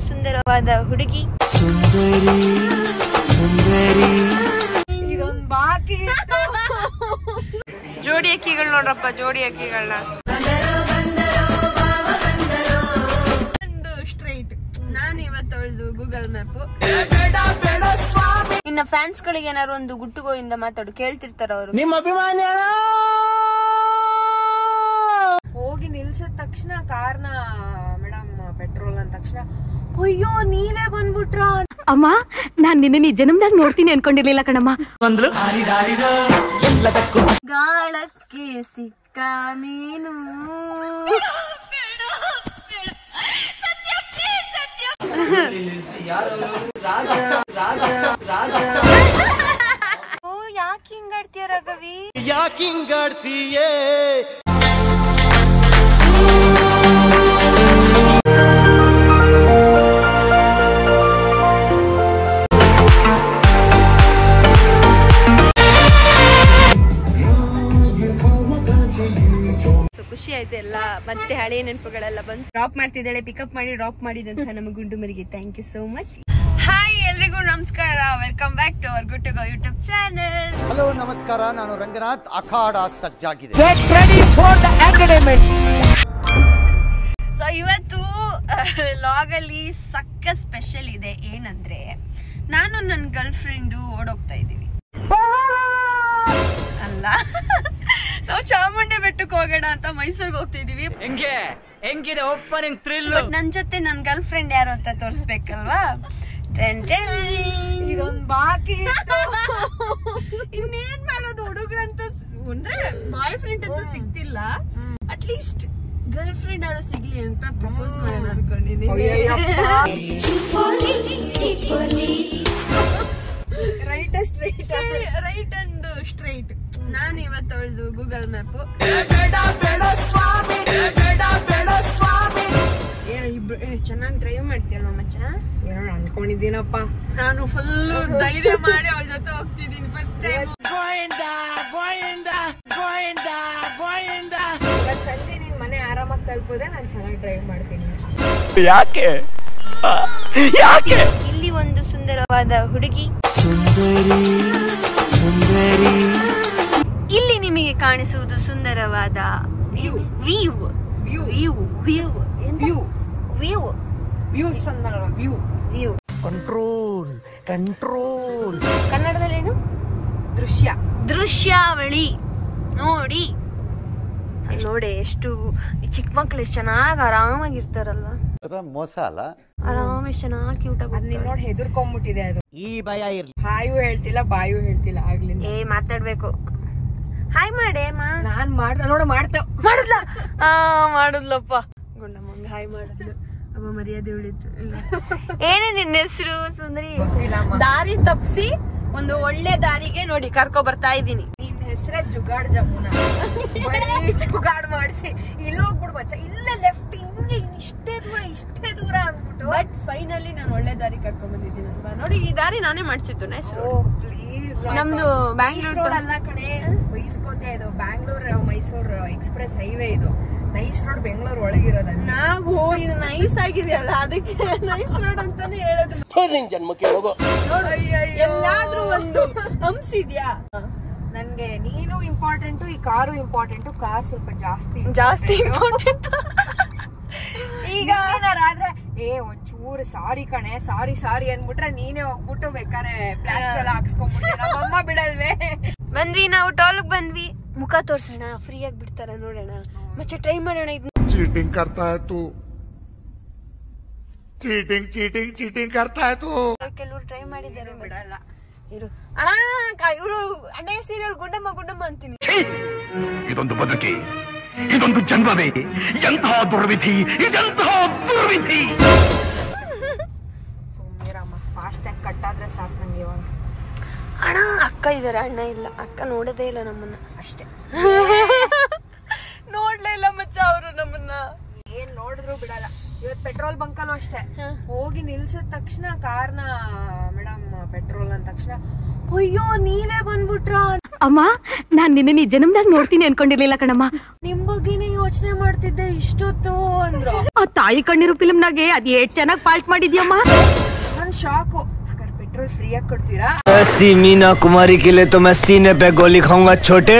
ಸುಂದರವಾದ ಹುಡುಗಿ. ಇದೊಂದು ಬಾಕಿ ಜೋಡಿ ಅಕ್ಕಿಗಳು ನೋಡ್ರಪ್ಪ, ಜೋಡಿ ಅಕ್ಕಿಗಳನ್ನ. ಸ್ಟ್ರೈಟ್ ನಾನು ಇವತ್ತು ಗೂಗಲ್ ಮ್ಯಾಪ್. ಇನ್ನ ಫ್ಯಾನ್ಸ್ ಗಳಿಗೆ ಏನಾರು ಒಂದು ಗುಟ್ಟುಗೋಯಿಂದ ಮಾತಾಡು, ಕೇಳ್ತಿರ್ತಾರ ಅವರು. ನಿಮ್ಮ ಅಭಿಮಾನಿ ಹೋಗಿ ನಿಲ್ಸಿದ ತಕ್ಷಣ ಕಾರ್ನ ಮೇಡಮ್ ಪೆಟ್ರೋಲ್ ಅಂದ ತಕ್ಷಣ ಅಯ್ಯೋ ನೀವೇ ಬಂದ್ಬಿಟ್ರ ಅಮ್ಮ, ನಾನ್ ನಿನ್ನೆ ಈ ಜನ್ಮದಾಗ ನೋಡ್ತೀನಿ ಅನ್ಕೊಂಡಿರ್ಲಿಲ್ಲ ಕಣಮ್ಮ. ಗಾಳಕ್ಕೆ ಸಿಕ್ಕ ಮೀನು ಯಾಕೆ ಹಿಂಗಾಡ್ತೀಯ ರಘವಿ? ಯಾಕೆ ಹಿಂಗಾಡ್ತೀಯೇ? ಖುಷಿ ಆಯ್ತು ಎಲ್ಲ, ಮತ್ತೆ ಹಳೆ ನೆನಪುಗಳೆಲ್ಲ ಬಂದು ಡ್ರಾಪ್ ಮಾಡ್ತಿದ್ದಾಳೆ, ಪಿಕಪ್ ಮಾಡಿ ಡ್ರಾಪ್ ಮಾಡಿದಂತ ನಮ್ಮ ಗುಂಡು ಮರಿಗೆ thank you so much. Hi ಎಲ್ರಿಗೂ ನಮಸ್ಕಾರ, welcome back to our good to go YouTube channel. Hello ನಮಸ್ಕಾರ, ನಾನು ರಂಗನಾಥ್. ಅಖಾಡ ಸಜ್ಜಾಗಿದೆ. ಸೊ ಇವತ್ತು ಲಾಗ್ ಅಲ್ಲಿ ಸಕ್ಕ ಸ್ಪೆಷಲ್ ಇದೆ. ಏನಂದ್ರೆ ನಾನು ನನ್ನ ಗರ್ಲ್ ಫ್ರೆಂಡು ಓಡೋಗ್ತಾ ಇದೀವಿ. ಅಲ್ಲ, ನಾವು ಚಾಮುಂಡಿ ಬೆಟ್ಟಕ್ಕೆ ಹೋಗೋಣ ಅಂತ ಮೈಸೂರಿಗೆ ಹೋಗ್ತಾ ಇದೀವಿ. ನನ್ ಜೊತೆ ನನ್ ಗರ್ಲ್ ಫ್ರೆಂಡ್ ಯಾರು ಅಂತ ತೋರ್ಸ್ಬೇಕಲ್ವಾ. ಇದೊಂದು ಬಾಕಿ ಇನ್ನೇನ್ ಮಾಡೋದು, ಹುಡುಗರಂತೂ ಅಂದ್ರೆ ಬಾಯ್ ಫ್ರೆಂಡ್ ಅಂತೂ ಸಿಗ್ತಿಲ್ಲ, ಅಟ್ಲೀಸ್ಟ್ ಗರ್ಲ್ ಫ್ರೆಂಡ್ ಯಾರು ಸಿಗ್ಲಿ ಅಂತ ಪ್ರಪೋಸ್ ಮಾಡೋಣ ಅನ್ಕೊಂಡಿದೀನಿ. ರೈಟ್ ಅಂಡ್ ಸ್ಟ್ರೈಟ್ ನಾನು ಇವತ್ತು ಗೂಗಲ್ ಮ್ಯಾಪ್. ಚೆನ್ನಾಗಿ ಡ್ರೈವ್ ಮಾಡ್ತೀಯಲ್ವ ಮಚ್ಚ? ಏನೋ ಅನ್ಕೊಂಡಿದ್ದೀನಪ್ಪ, ನಾನು ಫುಲ್ ಧೈರ್ಯ ಮಾಡಿ ಅವ್ರ ಜೊತೆ ಹೋಗ್ತಿದ್ದೀನಿ ಫಸ್ಟ್ ಟೈಮ್. ಸಂಜೆ ನಿನ್ ಮನೆ ಆರಾಮಾಗಿ ತಲುಪೋದೆ ನಾನು ಚೆನ್ನಾಗಿ ಡ್ರೈವ್ ಮಾಡ್ತೀನಿ ಅಷ್ಟೇ. ಯಾಕೆ ಇಲ್ಲಿ ಒಂದು ಸುಂದರವಾದ ಹುಡುಗಿ, ಇಲ್ಲಿ ನಿಮಗೆ ಕಾಣಿಸುವುದು ಸುಂದರವಾದ ಕಂಟ್ರೋಲ್ ಕನ್ನಡದಲ್ಲಿ ಏನು? ದೃಶ್ಯಾವಳಿ. ನೋಡಿ ಎಷ್ಟು ಚಿಕ್ಕ ಮಕ್ಳು ಎಷ್ಟು ಚೆನ್ನಾಗಿ ಆರಾಮಾಗಿರ್ತಾರಲ್ವಾ. ಮೋಸ ಅಲ್ಲ, ಆರಾಮ ಎಷ್ಟು ಚೆನ್ನಾಗಿ ಕ್ಯೂಟ್ ಆಗಿ ನೋಡಿ ಹೆದರ್ಕೊಂಡ್ಬಿಟ್ಟಿದೆ ಅದು. ಈ ಭಯ ಇರ್ಲಿ. ಹಾಯು ಹೇಳ್ತಿಲ್ಲ, ಬಾಯು ಹೇಳ್ತಿಲ್ಲ. ಆಗ್ಲಿ ಮಾತಾಡ್ಬೇಕು. ಹಾಯ್ ಮಾಡೇ ನಾನ್ ಮಾಡ್ದ ನೋಡ ಮಾಡುದ್ಲಪ್ಪ ಗುಂಡಮ್ಮಂಗ ಹಾಯ್ ಮಾಡಿದ್ಲು. ಅಮ್ಮ ಮರ್ಯಾದೆ ಉಳಿತು. ಏನೇ ನಿನ್ನ ಹೆಸರು ಸುಂದರಿ? ದಾರಿ ತಪ್ಸಿ ಒಂದು ಒಳ್ಳೆ ದಾರಿಗೆ ನೋಡಿ ಕರ್ಕೊ ಬರ್ತಾ ಇದ್ದೀನಿ. ನಿನ್ ಹೆಸರೇ ಜುಗಾಡ್ ಜಮುನ. ಜುಗಾಡ್ ಮಾಡಿಸಿ ಇಲ್ಲಿ ಹೋಗ್ಬಿಡು ಮಚ್ಚ, ಇಲ್ಲ ಲೆಫ್ಟ್ ಹಿಂಗೆ ಇಷ್ಟೇ ದೂರ ಅಂದ್ಬಿಟ್ಟು. ಬಟ್ ಫೈನಲಿ ನಾನು ಒಳ್ಳೆ ದಾರಿ ಕರ್ಕೊಂಡ್ ಬಂದಿದ್ದೀನಲ್ವಾ. ನೋಡಿ ಈ ದಾರಿ ನಾನೇ ಮಾಡ್ಸಿದ್ದು. ಪ್ಲೀಸ್, ನಮ್ದು ಬ್ಯಾಂಗ್ಳೂರ್ ಅಲ್ಲ ಕಣೆ, ಬೈಸ್ಕೋತೆ. ಇದು ಬ್ಯಾಂಗ್ಳೂರ್ ಮೈಸೂರು ಎಕ್ಸ್ಪ್ರೆಸ್ ಹೈವೇ. ಇದು ನೈಸ್ ರೋಡ್ ಬೆಂಗಳೂರು ಒಳಗಿರೋದ. ನಾವು ಇದು ನೈಸ್ ಆಗಿದೆಯಲ್ಲ, ಅದಕ್ಕೆ ನೈಸ್ ರೋಡ್ ಅಂತಾನೆ ಹೇಳೋದು. ಜನ್ಮಕ್ಕೆ ಹೋಗೋ ಎಲ್ಲಾದ್ರೂ ಒಂದು ಹಂಸಿದ್ಯಾ? ನನ್ಗೆ ನೀನು ಇಂಪಾರ್ಟೆಂಟು, ಈ ಕಾರು ಇಂಪಾರ್ಟೆಂಟು. ಕಾರ್ ಸ್ವಲ್ಪ ಜಾಸ್ತಿ ಇಂಪಾರ್ಟೆಂಟ್. ಈಗ ಆದ್ರೆ ಒಂಚೂರು ಸಾರಿ ಕಣೆ, ಸಾರಿ ಅನ್ಬಿಟ್ರೆ ನೀನೇ ಹೋಗ್ಬಿಟ್ಟು ಬೇಕಾರೆ ಪ್ಲಾಸ್ಟರ್ ಎಲ್ಲ ಹಾಕ್ಸ್ಕೊಂಡ್ಬಿಟ್ಟೆ. ನಮ್ಮಮ್ಮ ಬಿಡಲ್ವೇ? ಬಂದ್ವಿ, ನಾವು ಟೋಲ್ಗ್ ಬಂದ್ವಿ. ಮುಖ ತೋರ್ಸೋಣ, ಫ್ರೀ ಆಗಿ ಬಿಡ್ತಾರ ನೋಡೋಣ. ಮತ್ತೆ ಟ್ರೈ ಮಾಡೋಣ. चीटिंग करता है तू, चीटिंग करता है तू. ಕೆಲವರು ಟ್ರೈ ಮಾಡಿದ್ದಾರೆ, ಬಿಡಲ್ಲ. ಇರು ಇವರು ಅಣ್ಣ ಸೀರಿಯಲ್ ಗುಂಡಮ್ಮ ಅಂತೀನಿ. ಇದೊಂದು ಬದುಕಿ, ಇದೊಂದು ಜನ್ಮವೇ, ಎಂತಹ ದುರ್ವಿಧಿ, ಇದೆಂತಹ ದುರ್ವಿಧಿ. ಸುಮ್ಮನಿರಮ್ಮ, ಫಾಸ್ಟ್ ಆಗಿ ಕಟ್ಟಾದ್ರೆ ಸಾಕು ನಂಗೆ ಇವಾಗ. ಅಣ್ಣ ಅಕ್ಕ ಇದಾರೆ, ಅಣ್ಣ ಇಲ್ಲ. ಅಕ್ಕ ನೋಡೋದೇ ಇಲ್ಲ ನಮ್ಮನ್ನ ಅಷ್ಟೇ. ನೋಡ್ಲೇ ಇಲ್ಲ ಮಚ್ಚ ಅವರು ನಮ್ಮನ್ನ. ಏನ್ ನೋಡಿದ್ರು ಬಿಡಲ್ಲ. ಇವತ್ ಪೆಟ್ರೋಲ್ ಬಂಕಲ್ಲೂ ಅಷ್ಟೇ, ಹೋಗಿ ನಿಲ್ಸಿದ ತಕ್ಷಣ ಕಾರ್ನ ಮೇಡಮ್ ಪೆಟ್ರೋಲ್ ಅಂದ ತಕ್ಷಣ ಅಯ್ಯೋ ನೀವೇ ಬಂದ್ಬಿಟ್ರ ಅಮ್ಮ ನಾನ್ ನಿನ್ನ ಈ ಜನ್ಮದಾಗ ನೋಡ್ತೀನಿ ಅನ್ಕೊಂಡಿರ್ಲಿಲ್ಲ ಕಣಮ್ಮ. ನಿಮ್ ಬಗ್ಗೆನೇ ಯೋಚನೆ ಮಾಡ್ತಿದ್ದೆ ಇಷ್ಟೊತ್ತು ಅಂದ್ರು. ಆ ತಾಯಿ ಕಣ್ಣಿರು ಫಿಲ್ಮ್ನಾಗೆ ಅದ್ ಎಷ್ಟ್ ಚೆನ್ನಾಗ್ ಪಾಲ್ಟ್ ಮಾಡಿದ್ಯಮ್ಮ. ನಾನ್ ಶಾಕು. ಹಾಗಾದ್ರೆ ಪೆಟ್ರೋಲ್ ಫ್ರೀ ಆಗಿ ಕೊಡ್ತೀರಾ? मीना कुमारी के लिए तो मैं सीने पे गोली खाऊंगा छोटे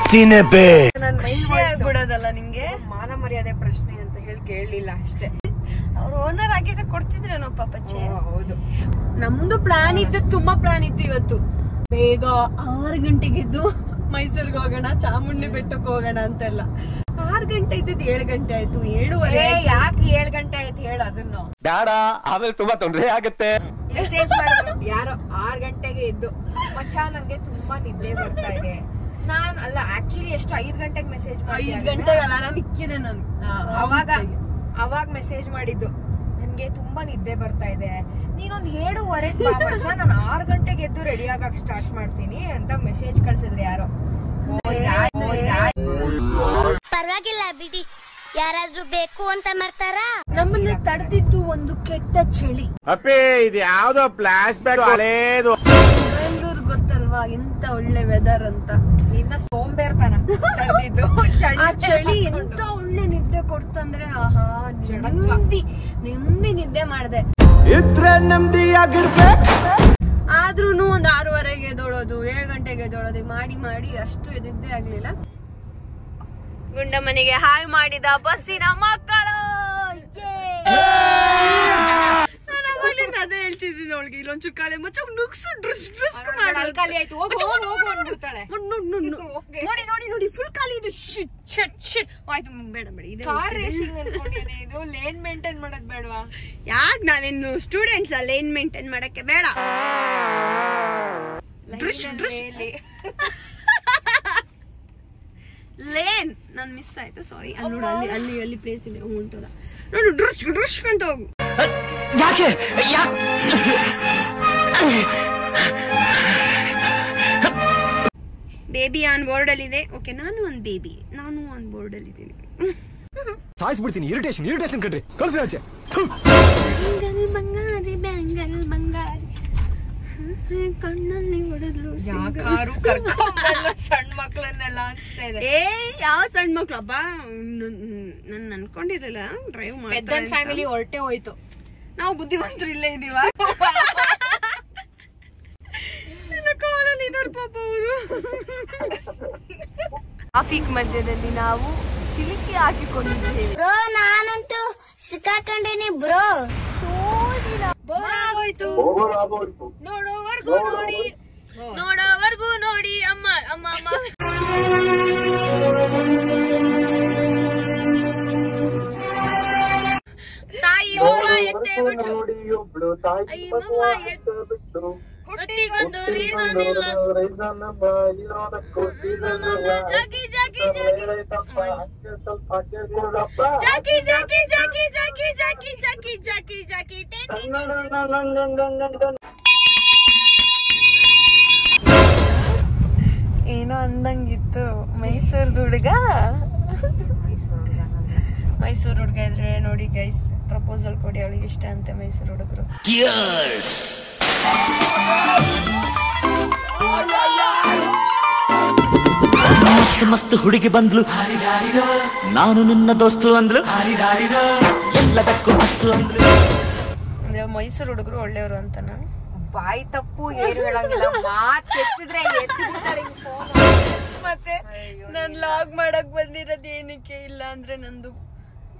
सीने पे. ನನ್ ಖುಷಿ ಆಗ್ಬಿಡೋದಲ್ಲ ನಿಮ್ಗೆ? ಮಾನ ಮರ್ಯಾದೆ ಪ್ರಶ್ನೆ ಅಂತ ಹೇಳಿ ಕೇಳಲಿಲ್ಲ ಅಷ್ಟೇ. ಅವ್ರು ಓನರ್ ಆಗಿದ್ರೆ ಕೊಡ್ತಿದ್ರೇನೋ ಪಾಪಚ್ಚೆ. ಹೌದು. ನಮ್ದು ಪ್ಲಾನ್ ಇತ್ತು, ತುಂಬಾ ಪ್ಲಾನ್ ಇತ್ತು ಇವತ್ತು. ಬೇಗ 6 ಗಂಟೆಗೆ ಎದ್ದು ಮೈಸೂರ್ಗೆ ಹೋಗೋಣ, ಚಾಮುಂಡಿ ಬೆಟ್ಟಕ್ಕೆ ಹೋಗೋಣ ಅಂತೆಲ್ಲ. 6 ಗಂಟೆ ಇದ್ದದ್ದು 7 ಗಂಟೆ ಆಯ್ತು. 7:30. ಯಾಕೆ 7 ಗಂಟೆ ಆಯ್ತು ಹೇಳ ಅದನ್ನು? ಬೇಡ, ಆಮೇಲೆ ತುಂಬಾ ತೊಂದರೆ ಆಗುತ್ತೆ. ಮೆಸೇಜ್ ಮಾಡಿದ್ರು ಯಾರೋ 6 ಗಂಟೆಗೆ ಎದ್ದು, ಮಚ್ಚ ನಂಗೆ ತುಂಬಾ ನಿದ್ದೆ ಬರ್ತಾ ಇದೆ. ನಾನ್ ಅಲ್ಲ ಆಕ್ಚುಲಿ ಎಷ್ಟು 5 ಗಂಟೆಗೆ ಮೆಸೇಜ್ ಮಾಡಿ 5 ಗಂಟೆಗೆ ಅಲಾರಾಮ್ ಇಕ್ಕಿದೆ ನಾನು. ಅವಾಗ ಮೆಸೇಜ್ ಮಾಡಿದ್ದು, ನನ್ಗೆ ತುಂಬಾ ನಿದ್ದೆ ಬರ್ತಾ ಇದೆ, ನೀನೊಂದ್ 7:15 ಬಾ ಮಚ್ಚ, ನಾನು 6 ಗಂಟೆಗೆ ಎದ್ದು ರೆಡಿ ಆಗಕ್ ಸ್ಟಾರ್ಟ್ ಮಾಡ್ತೀನಿ ಅಂತ ಮೆಸೇಜ್ ಕಳ್ಸಿದ್ರು ಯಾರೋ. ಪರವಾಗಿಲ್ಲ ಬಿಡಿ, ಯಾರಾದ್ರೂ ಬೇಕು ಅಂತ ಮಾಡ್ತಾರ. ನಮ್ಮನ್ನ ತಡೆದಿದ್ದು ಒಂದು ಕೆಟ್ಟ ಚಳಿ. ಅಪ್ಪೇ ಇದು ಯಾವ್ದೋ ಫ್ಲಾಶ್ ಬ್ಯಾಕ್ ಹಳೇದು. ಬೆಂಗಳೂರು ಗೊತ್ತಲ್ವಾ ಎಂತ ಒಳ್ಳೆ ವೆದರ್ ಅಂತ. ಇನ್ನ ಸೋಂಬೇರ್ತನ ತಡೆದಿದ್ದು ಚಳಿ ಎಂತ ಒಳ್ಳೆ ನಿದ್ದೆ ಕೊಡ್ತಂದ್ರೆ ಆಹಾ ನೆಮ್ಮದಿ ನಿದ್ದೆ ಮಾಡಿದೆ. ಇದ್ರೆ ನೆಮ್ಮದಿಯಾಗಿರ್ಬೇಕು. ಆದ್ರೂನು ಒಂದ್ 6:30ಗೆ ಎದ್ದೋಳೋದು, 7 ಗಂಟೆಗೆ ಎದ್ದೋಳೋದು ಮಾಡಿ ಅಷ್ಟು ನಿದ್ದೆ ಆಗ್ಲಿಲ್ಲ. ಗುಂಡ ಮನೆಗೆ ಹಾಯ್ ಮಾಡಿದ ಬಸ್ಸಿನ ಮಕ್ಕಳು. ಅದೇ ಹೇಳ್ತಿದ್ದೀನಿ ಅವಳಿಗೆ, ಇಲ್ಲೊಂಚೂರು ಕಾಲೆ ಮಚ್ಚ ನುಗ್ಸು ಡ್ರಸ್ ಖಾಲಿ ಆಯ್ತು, ನೋಡಿ ಫುಲ್ ಖಾಲಿ ಇದು. ಶಿಟ್ ಆಯ್ತು, ಬೇಡ ಕಾರ್ ರೇಸಿಂಗ್ ಅನ್ಕೊಂಡಿದ್ದೇನೆ. ಇದು ಲೇನ್ ಮೇಂಟೈನ್ ಮಾಡೋದ್ ಬೇಡವಾ? ಯಾಕೆ ನಾವೇನು ಸ್ಟೂಡೆಂಟ್ಸ್ ಲೇನ್ ಮೇಂಟೈನ್ ಮಾಡಕ್ಕೆ ಬೇಡ. ಲೇನ್ ನನ್ ಮಿಸ್ ಆಯ್ತು, ಸಾರಿ. ಅಲ್ಲಿ ಪ್ಲೇಸ್ ಇದೆ, ಹೊಂಟೋದ ನೋಡು. ಡ್ರಶ್ ಅಂತ ಹೋಗು. ಯಾಕೆ ಬೇಬಿ ಆನ್ ಬೋರ್ಡ್ ಅಲ್ಲಿ ಇದೆ. ಓಕೆ, ನಾನು ಒಂದ್ ಬೇಬಿ, ನಾನು ಆನ್ ಬೋರ್ಡ್ ಅಲ್ಲಿ ಇದ್ದೀನಿ. ಸಾಯಿಸ್ಬಿಡ್ತೀನಿ. ಇರಿಟೇಷನ್ ಕಣ್ರಿ, ಕಳ್ಸಿ ಆಚೆ. ಬಂಗಾರಿ ಬ್ಯಾಂಗಲ್ ಬಂಗಾರಿ ಕಣ್ಣಲ್ಲಿ ಹೊಡೆದ್ಲು. ಯಾಕಾರು ಕರ್ಕೊಂಡ್ಬಂದು ಸಣ್ಣ ಮಕ್ಳನ್ನೆಲ್ಲ ಅನ್ಸ್ತಾ ಇದೆ. ಯಾವ ಸಣ್ಣ ಮಕ್ಳು ಹಬ್ಬ? ನನ್ ಅನ್ಕೊಂಡಿರಲ್ಲ ಡ್ರೈವ್ ಮಾಡಿ. ಪೆದ್ದನ್ ಫ್ಯಾಮಿಲಿ ಹೊರಟೆ ಹೋಯ್ತು. ನಾವು ಬುದ್ಧಿವಂತರು ಇಲ್ಲೇ ಇದೀವ. ಕಾಲಲ್ಲಿ ಇದಾರ ಪಾಪ ಅವರು. ಟ್ರಾಫಿಕ್ ಮಧ್ಯದಲ್ಲಿ ನಾವು ಸಿಲುಕಿ ಹಾಕಿಕೊಂಡಿದ್ದೇವೆ. ಬ್ರೋ ನಾನಂತೂ ಸಿಕ್ಕಾಕೊಂಡೇನಿ ಬ್ರೋ. ಬೋರಾಗೋಯ್ತು. ನೋಡೋವರ್ಗು ನೋಡಿ ಅಮ್ಮ. ತಾಯಿ ಮಗುವ ಎತ್ತೆ ಬಿಟ್ಟು ಒಟ್ಟಿಗೊಂದು ರೀಸನ್ ಇಲ್ಲ. ಜಾಕಿ ಏನೋ ಅಂದಂಗಿತ್ತು. ಮೈಸೂರ್ದು ಹುಡುಗ ಇದ್ರೆ ನೋಡಿ ಗೈಸ್, ಪ್ರಪೋಸಲ್ ಕೊಡಿ, ಅವಳಿಗೆ ಇಷ್ಟ ಅಂತೆ ಮೈಸೂರು ಹುಡುಗರು. ಮಸ್ತ್ ಹುಡುಗಿ ಬಂದ್ಲು, ನಾನು ನಿನ್ನ ದೋಸ್ತು ಅಂದ್ಲು, ಎಲ್ಲದಕ್ಕೂ ಮಸ್ತು ಅಂದ್ಲು. ಅಂದ್ರೆ ಮೈಸೂರು ಹುಡುಗರು ಒಳ್ಳೆಯವರು ಅಂತನ. ಬಾಯಿ ತಪ್ಪು ಏನು ಹೇಳಂಗಿಲ್ಲ, ಮಾತ್ ಎತ್ತಿದ್ರೆ ಎತ್ತಿಬಿಡ್ತಾರೆ. ಮತ್ತೆ ನಾನ್ ಲಾಗ್ ಮಾಡಕ್ ಬಂದಿರೋದು ಏನಕ್ಕೆ ಇಲ್ಲ ಅಂದ್ರೆ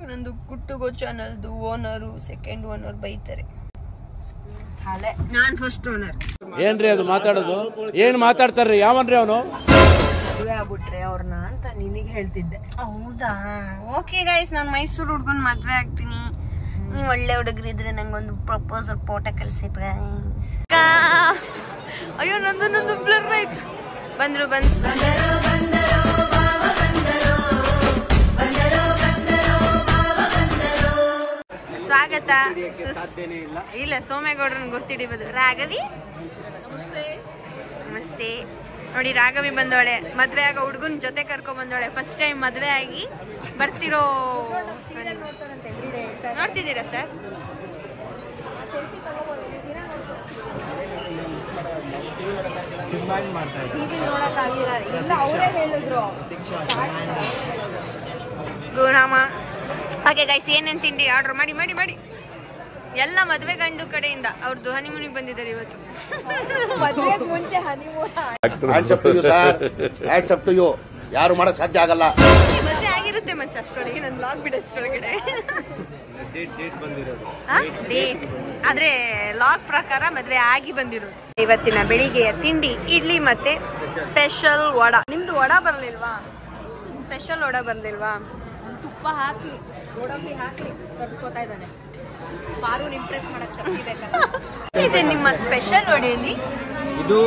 ನಂದು ಕುಟ್ಟುಗೋ ಚಾನಲ್ದು ಓನರು, ಸೆಕೆಂಡ್ ಓನರ್ ಬೈತಾರೆ. ನಾನ್ ಫಸ್ಟ್ ಓನರ್. ಏನ್ರಿ ಅದು ಮಾತಾಡೋದು? ಏನ್ ಮಾತಾಡ್ತಾರ್ರಿ? ಯಾವನ್ರಿ ಅವನು? ಮದುವೆ ಆಗ್ಬಿಟ್ರೆ ಅವ್ರನ್ನ ಅಂತ ನಿನಗೆ ಹೇಳ್ತಿದ್ದೆ. ಹೌದಾ? ಓಕೆ ಗೈಸ್, ನಾನು ಮೈಸೂರು ಹುಡ್ಗನ್ ಮದ್ವೆ ಆಗ್ತೀನಿ. ನೀವು ಒಳ್ಳೆ ಹುಡುಗರಿದ್ರೆ ನಂಗೊಂದು ಪ್ರಪೋಸಲ್ ಫೋಟೋ ಕಳಿಸಿ ಫ್ರೆಂಡ್ಸ್. ಅಯ್ಯೋ ನಂದು ಬ್ಲರ್ ಆಯ್ತು. ಬಂದ್ರು ಸ್ವಾಗತ. ಇಲ್ಲ, ಸೋಮೇಗೌಡ್ರನ್ನ ಗುರ್ತಿಡಿಬೋದು. ರಾಘವಿ ನಮಸ್ತೆ. ನೋಡಿ, ರಾಘವಿ ಬಂದವಳೆ, ಮದ್ವೆ ಆಗೋ ಹುಡ್ಗನ್ ಜೊತೆ ಕರ್ಕೊಂಡ್ ಬಂದವಳೆ. ಫಸ್ಟ್ ಟೈಮ್ ಮದ್ವೆ ಆಗಿ ಬರ್ತಿರೋ. ನೋಡ್ತಿದ್ದೀರಾ ಸರ್? ಟಿವಿ ನೋಡಕ್ ಆಗಿಲ್ಲ. ಇಲ್ಲ ಅವರೇ ಹೇಳಿದ್ರು. ಗುಣಮ್ಮ. ಹಾಗೆ ಗೈಸ್ ಏನೇನ್ ತಿಂಡಿ ಆರ್ಡರ್ ಮಾಡಿ ಮಾಡಿ ಮಾಡಿ ಎಲ್ಲ ಮದ್ವೆ ಗಂಡು ಕಡೆಯಿಂದ ಅವ್ರದ್ದು ಹನಿಮೂನಿಗೆ ಬಂದಿದ್ದಾರೆ ಇವತ್ತು. ಮದ್ವೆಗೆ ಮುಂಚೆ ಹನಿಮೂನ್. ಯಾರು ಮಾಡಕ್ ಸಾಧ್ಯ ಆಗಲ್ಲ. ಮದ್ವೆ ಆಗಿರುತ್ತೆ ಮಚ್ಚ ಅಷ್ಟೊಳಗೆ, ನನ್ ಲಾಗ್ ಬಿಡೋಷ್ಟೊಳಗಡೆ ಡೇಟ್ ಆದ್ರೆ ಲಾಗ್ ಪ್ರಕಾರ ಮದ್ವೆ ಆಗಿ ಬಂದಿರೋದು. ಇವತ್ತಿನ ಬೆಳಿಗ್ಗೆಯ ತಿಂಡಿ ಇಡ್ಲಿ ಮತ್ತೆ ಸ್ಪೆಷಲ್ ವಡಾ. ನಿಮ್ದು ವಡಾ ಬರ್ಲಿಲ್ವಾ? ಸ್ಪೆಷಲ್ ವಡಾ ಬರ್ಲಿಲ್ವಾ? ತುಪ್ಪ ಹಾಕಿ ಗೋಡಂಬಿ ಹಾಕಿ ತರ್ಸ್ಕೊತಾ ಇದ್ದಾನೆ. ಪಾರು ಇಂಪ್ರೆಸ್ ಮಾಡಕ್ ಶಕ್ತಿ ಬೇಕಲ್ಲ. ಇದೆ ನಿಮ್ಮ ಸ್ಪೆಷಲ್ ವಡೆಯಲ್ಲಿ? ಇದು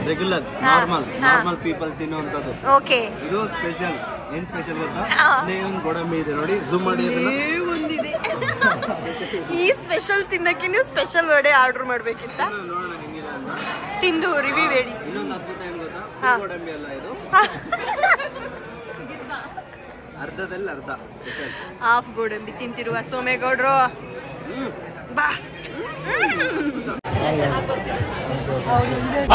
ರೆಗ್ಯುಲರ್ ನಾರ್ಮಲ್ ಪೀಪಲ್ ತಿನ್ನುವಂತದ್ದು. ಓಕೆ, ಇದು ಸ್ಪೆಷಲ್. ಏನ್ ಸ್ಪೆಷಲ್ ಗೊತ್ತಾ? ಒಂದು ಗೋಡಂಬಿ ಇದೆ ನೋಡಿ, ಝೂಮ್ ಮಾಡಿ. ಒಂದಿದೆ. ಈ ಸ್ಪೆಷಲ್ ತಿನ್ನಕ್ಕೆ ನೀವು ಸ್ಪೆಷಲ್ ವಡೆ ಆರ್ಡರ್ ಮಾಡ್ಬೇಕಿತ್ತ? ತಿಂದು ರಿವ್ಯೂ ಹೇಳಿ. ಇನ್ನೊಂದು ಅದ್ಭುತ ಏನ್ ಗೊತ್ತಾ? ಗೋಡಂಬಿ ಅಲ್ಲ ಇದು, ಅರ್ಧದಲ್ಲಿ ಅರ್ಧ ಹಾಫ್ ಗೋಡಂಬಿ ತಿಂತಿರುವ ಸೋಮೇಗೌಡ್ರು. ಬಾ.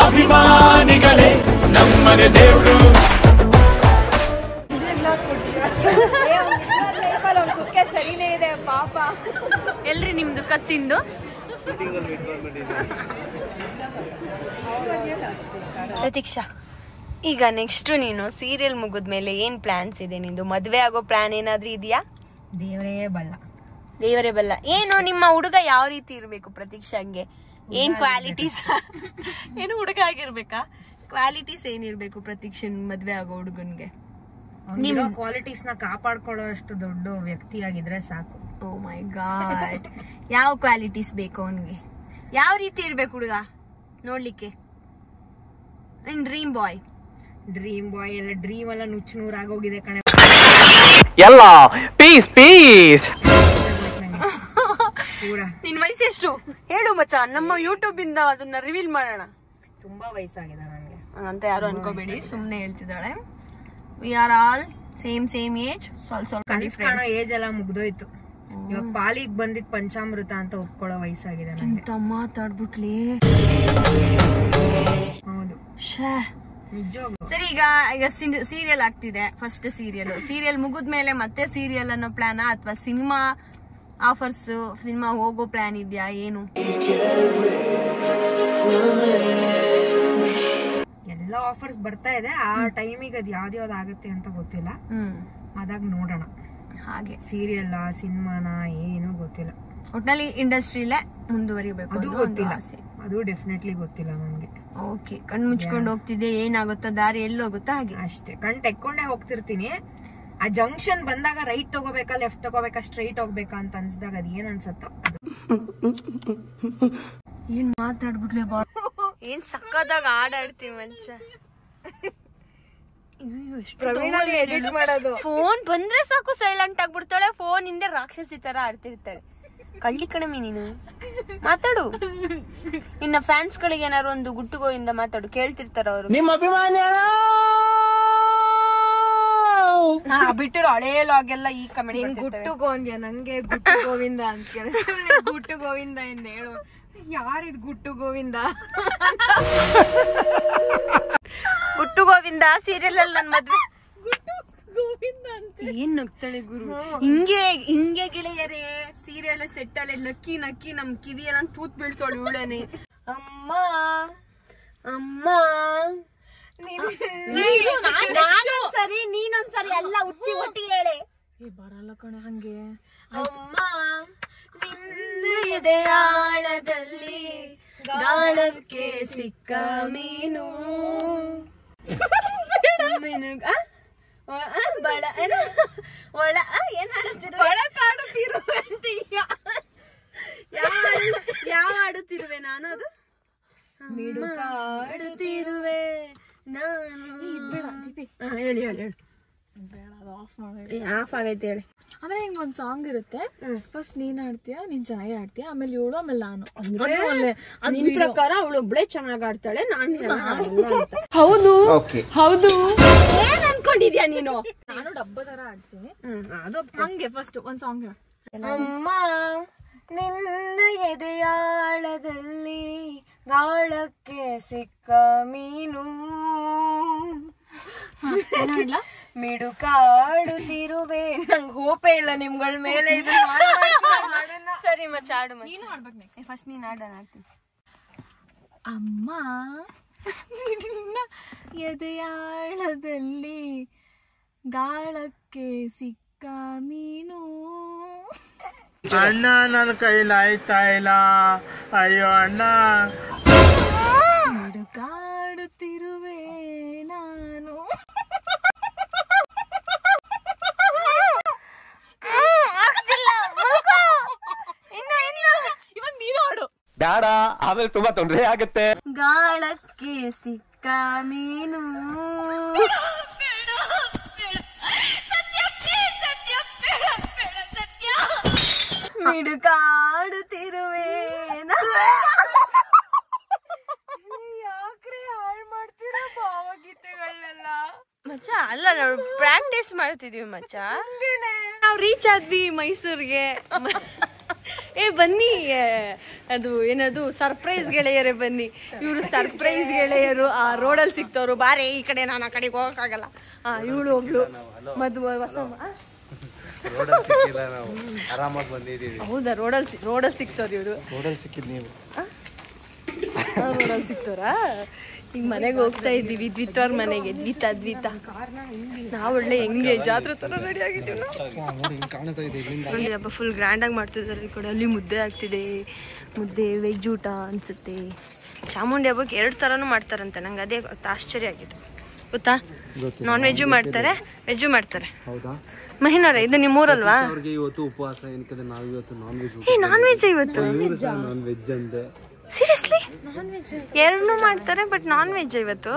ಅಭಿಮಾನಿಗಳೇ ನಮ್ಮನೆ ದೇವ್ರು. ಕುಕ್ಕೆ ಸರಿನೇ ಇದೆ ಪಾಪ. ಎಲ್ರಿ ನಿಮ್ದು ಕತ್ತಿಂದು? ಪ್ರತೀಕ್ಷಾ, ಈಗ ನೆಕ್ಸ್ಟ್ ನೀನು ಸೀರಿಯಲ್ ಮುಗಿದ್ಮೇಲೆ ಏನ್ ಪ್ಲಾನ್ಸ್ ಇದೆ ನಿಂದು? ಮದ್ವೆ ಆಗೋ ಪ್ಲಾನ್ ಏನಾದ್ರೂ ಇದೆಯಾ? ದೇವರೇ ಬಲ್ಲ. ದೇವರೇ ಬಲ್ಲ. ಏನು ನಿಮ್ಮ ಹುಡುಗ ಯಾವ ರೀತಿ ಇರ್ಬೇಕು ಪ್ರತೀಕ್ಷಾಗೆ? ಏನ್ ಕ್ವಾಲಿಟೀಸ್? ಏನು ಹುಡುಗ ಆಗಿರ್ಬೇಕಾ? ಕ್ವಾಲಿಟೀಸ್ ಏನಿರ್ಬೇಕು ಪ್ರತೀಕ್ಷನ್ ಮದ್ವೆ ಆಗೋ ಹುಡುಗನ್ಗೆ? ನಿಮ್ಮ ಕ್ವಾಲಿಟೀಸ್ ನ ಕಾಪಾಡ್ಕೊಳ್ಳೋ ಅಷ್ಟು ದೊಡ್ಡ ವ್ಯಕ್ತಿ ಆಗಿದ್ರೆ ಸಾಕು. ಓ ಮೈ ಗಾಡ್, ಯಾವ ಕ್ವಾಲಿಟೀಸ್ ಬೇಕು ಅವನ್ಗೆ? ಯಾವ ರೀತಿ ಇರ್ಬೇಕು ಹುಡುಗ ನೋಡ್ಲಿಕ್ಕೆ? ಡ್ರೀಮ್ ಬಾಯ್ ಎಲ್ಲ ಡ್ರೀಮ್ ಎಲ್ಲ ನುಚ್ಚು ನೂರಾಗೋಗಿದೆ ಕಣೆ. ಎಲ್ಲ ಪೀಸ್ ಪೀಸ್. ನಿನ್ ವಯಸ್ಸೆಷ್ಟು ಹೇಳು ಮಚ್ಚ, ನಮ್ಮ ಯೂಟ್ಯೂಬ್ ಇಂದ ಅದನ್ನ ರಿವೀಲ್ ಮಾಡೋಣ. ತುಂಬಾ ವಯಸ್ಸಾಗಿದೆ ನನಗೆ ಅಂತ ಯಾರು ಅನ್ಕೋಬೇಡಿ, ಸುಮ್ನೆ ಹೇಳ್ತಿದ್ದಾಳೆ. We are all same age. ಕನಸ್ಕಾಣೋ ಏಜ್ ಎಲ್ಲ ಮುಗ್ದೋಯ್ತು. ಇವಾಗ ಪಾಲಿಗೆ ಬಂದಿದ್ ಪಂಚಾಮೃತ ಅಂತ ಒಪ್ಕೊಳ್ಳೋ ವಯಸ್ಸಾಗಿದೆ ನನಗೆ. ಎಂತ ಮಾತಾಡ್ಬಿಟ್ಲಿ. ಹೌದು, ಸರಿ, ಈಗ ಸೀರಿಯಲ್ ಆಗ್ತಿದೆ. ಫಸ್ಟ್ ಸೀರಿಯಲ್ ಮುಗಿದ್ಮೇಲೆ ಮತ್ತೆ ಸೀರಿಯಲ್ ಅನ್ನೋ ಪ್ಲಾನ್ ಅಥವಾ ಸಿನಿಮಾ ಆಫರ್ಸ್, ಸಿನಿಮಾ ಹೋಗೋ ಪ್ಲಾನ್ ಇದೆಯಾ? ಏನು? ಎಲ್ಲ ಆಫರ್ಸ್ ಬರ್ತಾ ಇದೆ. ಆ ಟೈಮಿಗೆ ಅದು ಯಾವ್ದು ಆಗುತ್ತೆ ಅಂತ ಗೊತ್ತಿಲ್ಲ. ಅದಾಗ ನೋಡೋಣ. ಹಾಗೆ ಸೀರಿಯಲ್ ಸಿನಿಮಾನ ಏನು ಗೊತ್ತಿಲ್ಲ. ಒಟ್ನಲ್ಲಿ ಇಂಡಸ್ಟ್ರಿಲೇ ಮುಂದುವರಿಬೇಕು ಅದು ಗೊತ್ತಿಲ್ಲ. ಅದು ಡೆಫಿನೆಟ್ಲಿ ಗೊತ್ತಿಲ್ಲ ನನಗೆ. ಓಕೆ, ಕಣ್ ಮುಚ್ಕೊಂಡು ಹೋಗ್ತಿದ್ದೆ, ಏನಾಗುತ್ತೋ ದಾರಿ ಎಲ್ಲಿ ಹೋಗುತ್ತೋ ಹಾಗೆ ಅಷ್ಟೇ. ಕಣ್ ತೆಕ್ಕೊಂಡೇ ಹೋಗ್ತಿರ್ತೀನಿ. ಆ ಜಂಕ್ಷನ್ ಬಂದಾಗ ರೈಟ್ ತಗೋಬೇಕಾ ಲೆಫ್ಟ್ ತಗೋಬೇಕಾ ಸ್ಟ್ರೈಟ್ ಹೋಗ್ಬೇಕಾ ಅಂತ ಅನ್ಸಿದಾಗ ಅದ್ ಏನ್ ಅನ್ಸತ್ತೋ ಏನ್ ಮಾತಾಡ್ಬಿಡ್ಲೆ ಬಾ. ಏನ್ ಸಕ್ಕದಾಗ ಆಡಾಡ್ತೀವಿ ಮಂಚ. ಎಡಿಟ್ ಮಾಡೋದು. ಫೋನ್ ಬಂದ್ರೆ ಸಾಕು ಸೈಲೆಂಟ್ ಆಗ್ಬಿಡ್ತಾಳೆ. ಫೋನ್ ಹಿಂದೆ ರಾಕ್ಷಸಿ ತರ ಆಡ್ತಿರ್ತಾಳೆ. ಕಳ್ಳಿ ಕಣಮಿ ನೀನು. ಮಾತಾಡು. ನಿನ್ನ ಫ್ಯಾನ್ಸ್ ಗಳಿಗೆ ಏನಾರು ಒಂದು ಗುಟ್ಟುಗೋಯಿಂದ ಮಾತಾಡು, ಕೇಳ್ತಿರ್ತಾರ ಅವರು. ನಿಮ್ಮ ಅಭಿಮಾನಿ ಬಿಟ್ಟಿರೋ ಹಳೇ ಲಾಗೆಲ್ಲ ಈ ಕಮೆಂಟ್. ಗುಟ್ಟು ಗೋವಿಂದ ನಂಗೆ ಗುಟ್ಟು ಗೋವಿಂದ ಅಂತ ಕೇಳಿಸ್ತಾ. ಗುಟ್ಟು ಗೋವಿಂದ ಎಂದು ಹೇಳು. ಯಾರಿದ್ ಗುಟ್ಟು ಗೋವಿಂದ? ಗುಟ್ಟು ಗೋವಿಂದ ಸೀರಿಯಲ್ ಅಲ್ಲಿ ನನ್ ಮದ್ವೆ ಏನ್ ನಗ್ತಾಳೆ ಗುರು. ಹಿಂಗೆ ಗೆಳೆಯರೇ ಸೀರಿಯಲ್ ಸೆಟ್ ಅಲ್ಲಿ ನಕ್ಕಿ ನಮ್ ಕಿವಿಯನ್ನ ತೂತ್ ಬೀಳ್ಸೋಳು ಇವಳೇನೆ. ಅಮ್ಮ ಸರಿ, ನೀನೊಂದ್ಸರಿ ಎಲ್ಲ ಉಚ್ಚಿ ಒಟ್ಟಿಗೆ ಹೇಳೆ. ಬರಲ್ಲ ಕಣ ಹಂಗೆ. ಅಮ್ಮ ನಿನ್ನ ಎದೆಯಾಳದಲ್ಲಿ ಗಾಳಕ್ಕೆ ಸಿಕ್ಕ ಮೀನು ಒಳ ಯಾವ ಆಡುತ್ತಿರುವೆ ನಾನು? ಅದು ಆಡುತ್ತಿರುವೆ ನಾನು. ಹೇಳಿ ಆಫ್ ಆಗೈತೆ ಹೇಳಿ. ಅಂದ್ರೆ ಹಿಂಗ್ ಒಂದ್ ಸಾಂಗ್ ಇರುತ್ತೆ. ಫಸ್ಟ್ ನೀನ್ ಆಡ್ತೀಯ, ನೀನ್ ಚೆನ್ನಾಗಿ ಆಡ್ತೀಯ, ಆಮೇಲೆ ಇವಳು, ಆಮೇಲೆ ನಾನು. ನಿನ್ ಪ್ರಕಾರ ಅವಳು ಒಬ್ಳೆ ಚೆನ್ನಾಗ್ ಆಡ್ತಾಳೆ, ಹೌದು ಹೌದು. ಏನ್ ಅನ್ಕೊಂಡಿದ್ಯಾ ನೀನು? ನಾನು ಡಬ್ಬ ತರ ಆಡ್ತೀನಿ. ಹಂಗೆ ಫಸ್ಟ್ ಒಂದ್ ಸಾಂಗ್ ಹೇಳ. ಅಮ್ಮ ನಿನ್ನ ಎದೆಯಾಳದಲ್ಲಿ ಗಾಳಕ್ಕೆ ಸಿಕ್ಕ ಮೀನು ಮಿಡುಕಾಡುತ್ತಿರುವೆ. ನಂಗೆ ಹೋಪೇ ಇಲ್ಲ ನಿಮ್ಗಳ ಮೇಲೆ. ಸರಿ ಮಚ್ಚ ಆಡು. ನೀನು ಆಡ್ಬೇಕು. ಫಸ್ಟ್ ನೀನು ಆಡ್ತೀನಿ. ಅಮ್ಮ ನಿನ್ನ ಎದೆಯಾಳದಲ್ಲಿ ಗಾಳಕ್ಕೆ ಸಿಕ್ಕ ಮೀನು. ಅಣ್ಣ ನನ್ನ ಕೈಲಾಯ್ತಾ ಇಲ್ಲ, ಅಯ್ಯೋ ಅಣ್ಣ. ಹುಡುಕಾಡುತ್ತಿರುವೆ ನಾನು. ಇವಾಗ ನೀನು ಆಡು. ಬೇಡ, ಆಮೇಲೆ ತುಂಬಾ ತೊಂದರೆ ಆಗತ್ತೆ. ಗಾಳಕ್ಕೆ ಸಿಕ್ಕ ಮೀನು. ಮಿಡುಕಾಡುತ್ತಿರುವೆ. ಯಾಕ್ರೆ ಹಾಳು ಮಾಡ್ತೀರಾ ಭಾವಗೀತೆಗಳನ್ನೆಲ್ಲ? ಮಚ್ಚ ಅಲ್ಲ, ನಾವು ಪ್ರಾಕ್ಟೀಸ್ ಮಾಡ್ತಿದೀವಿ ಮಚ್ಚ. ನಾವು ರೀಚ್ ಆದ್ವಿ ಮೈಸೂರಿಗೆ. ಬನ್ನಿ, ಅದು ಏನದು ಸರ್ಪ್ರೈಸ್ ಗೆಳೆಯರೇ ಬನ್ನಿ. ಇವರು ಸರ್ಪ್ರೈಸ್ ಗೆಳೆಯರು. ಆ ರೋಡಲ್ಲಿ ಸಿಕ್ತವ್ರು. ಬಾರೆ ಈ ಕಡೆ, ನಾನು ಆ ಕಡೆಗೆ ಹೋಗಕ್ಕಾಗಲ್ಲ. ಇವಳು ಒಬ್ಳು ಮದುವೆ ಹೊಸಮ್ಮ. ಆರಾಮಾಗಿ ಬಂದಿದ್ದೀವಿ. ಹೌದಾ? ರೋಡಲ್ಲಿ ಸಿಕ್ತವ್ರು ಇವರು. ರೋಡಲ್ಲಿ ಸಿಕ್ಕಿದ್ ನೀವು? ರೋಡಲ್ಲಿ ಸಿಕ್ತವ್ರಾ? ಈಗ ಮನೆಗೆ ಹೋಗ್ತಾ ಇದ್ದೀವಿ, ದ್ವಿತವ್ರ ಮನೆಗೆ. ದ್ವಿತ ನಾವು ಒಳ್ಳೆ ಹೆಂಗೆ ಜಾತ್ರೆ ತರ ರೆಡಿ ಆಗಿದ್ದೀವಿ. ಹಬ್ಬ ಫುಲ್ ಗ್ರ್ಯಾಂಡ್ ಆಗಿ ಮಾಡ್ತಿದ್ದಾರೆ ಈ ಕಡೆ. ಅಲ್ಲಿ ಮುದ್ದೆ ಆಗ್ತಿದೆ. ಮುದ್ದೆ ವೆಜ್ ಊಟ ಅನ್ಸುತ್ತೆ. ಚಾಮುಂಡಿ ಹಬ್ಬಕ್ಕೆ 2 ಥರನೂ ಮಾಡ್ತಾರಂತೆ. ನಂಗೆ ಅದೇ ಆಶ್ಚರ್ಯ ಆಗಿತ್ತು, ಗೊತ್ತಾ? ನಾನ್ ವೆಜ್ಜು ಮಾಡ್ತಾರೆ, ವೆಜ್ಜು ಮಾಡ್ತಾರೆ. ಹೌದಾ ಮಹಿನವ್ರೆ, ಇದು ನಿಮ್ಮೂರಲ್ವಾ? ಅವ್ರಿಗೆ ಇವತ್ತು ಉಪವಾಸ. ಏನಕ್ಕೆ ನಾವು ಇವತ್ತು ನಾನ್ ವೆಜ್. ನಾನ್ ವೆಜ್ ಇವತ್ತು? ನಾನ್ ವೆಜ್ ಅಂದೆ. ಸೀರಿಯಸ್ಲಿ? ಎರಡನ್ನೂ ಮಾಡ್ತಾರೆ, ಬಟ್ ನಾನ್ ವೆಜ್ ಇವತ್ತು.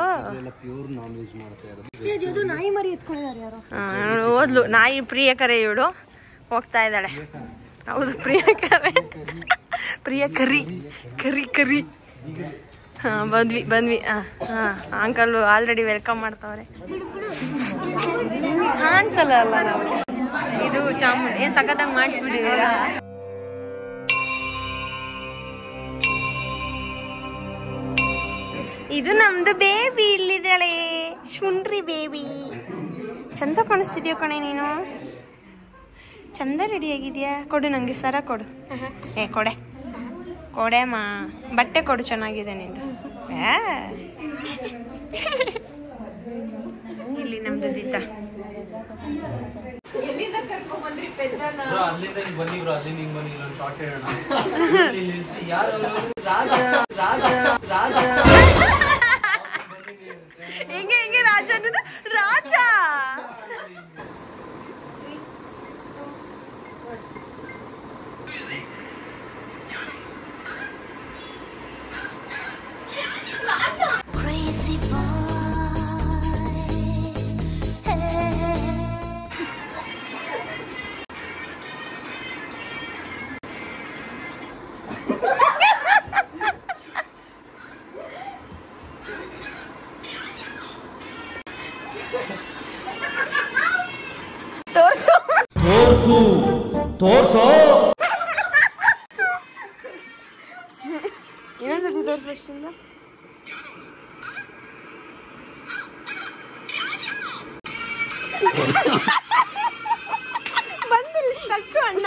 ಪ್ಯೂರ್ ನಾನ್ ವೆಜ್ ಮಾಡ್ತಾ ಇರೋದು. ನಾಯಿ ಮರಿ ಎತ್ಕೊಂಡಿದ್ದಾರೆ ಯಾರೋ. ಓದ್ಲು ನಾಯಿ ಪ್ರಿಯಕರೆ ಇವಳು ಹೋಗ್ತಾ ಇದ್ದಾಳೆ. ಹೌದು, ಪ್ರಿಯಕರೆ. ಪ್ರಿಯಕರಿ ಕರಿ. ಹಾ, ಬಂದ್ವಿ. ಅಂಕಲ್ ಆಲ್ರೆಡಿ ವೆಲ್ಕಮ್ ಮಾಡ್ತಾವ್ರೆ. ಕಾಣಿಸಲ್ಲ ಅಲ್ಲ ನಾವು. ಇದು ಚಾಮುಂಡಿ. ಏನ್ ಸಖತ್ತಾಗಿ ಮಾಡಿಸ್ಬಿಟ್ಟಿದ್ದೀರಾ? ಇದು ನಮ್ದು ಬೇಬಿ. ಇಲ್ಲಿದ್ದಾಳೆ ಶುಂಡ್ರಿ ಬೇಬಿ. ಚಂದ ಕಾಣಿಸ್ತಿದ್ಯೋ ಕಣೆ ನೀನು. ಚಂದ ರೆಡಿ ಆಗಿದ್ಯಾ. ಕೊಡು ನಂಗೆ ಸರ ಕೊಡು. ಕೊಡೆಮ್ಮ. ಬಟ್ಟೆ ಕೊಡು, ಚೆನ್ನಾಗಿದೆ ನಿಂದು. ಇಲ್ಲಿ ನಮ್ದು ದಿತ್ತ. ಎಲ್ಲಿಂದ ಕರ್ಕೊಂಡ್ ಬಂದ್ರಿ ಪೆದ್ದನ? ಅಲ್ಲಿಂದ ಬನ್ನಿ ಬ್ರೋ, ಅಲ್ಲಿಂದ ಹಿಂಗ್ ಬನ್ನಿ. ಇಲ್ಲೊಂದು ಶಾರ್ಟ್ ಹೇಳೋಣ. ಯಾರು? ರಾಜ. ಹೆಂಗೆ ರಾಜ ಅನ್ನೋದು? ರಾಜ ತೋರ್ಸೋ. ಏನಂತ ತೋರ್ಸಲ್ಲ. ಬಂದಿಲ್ಲ ತಕ್ಕ ಅಣ್ಣ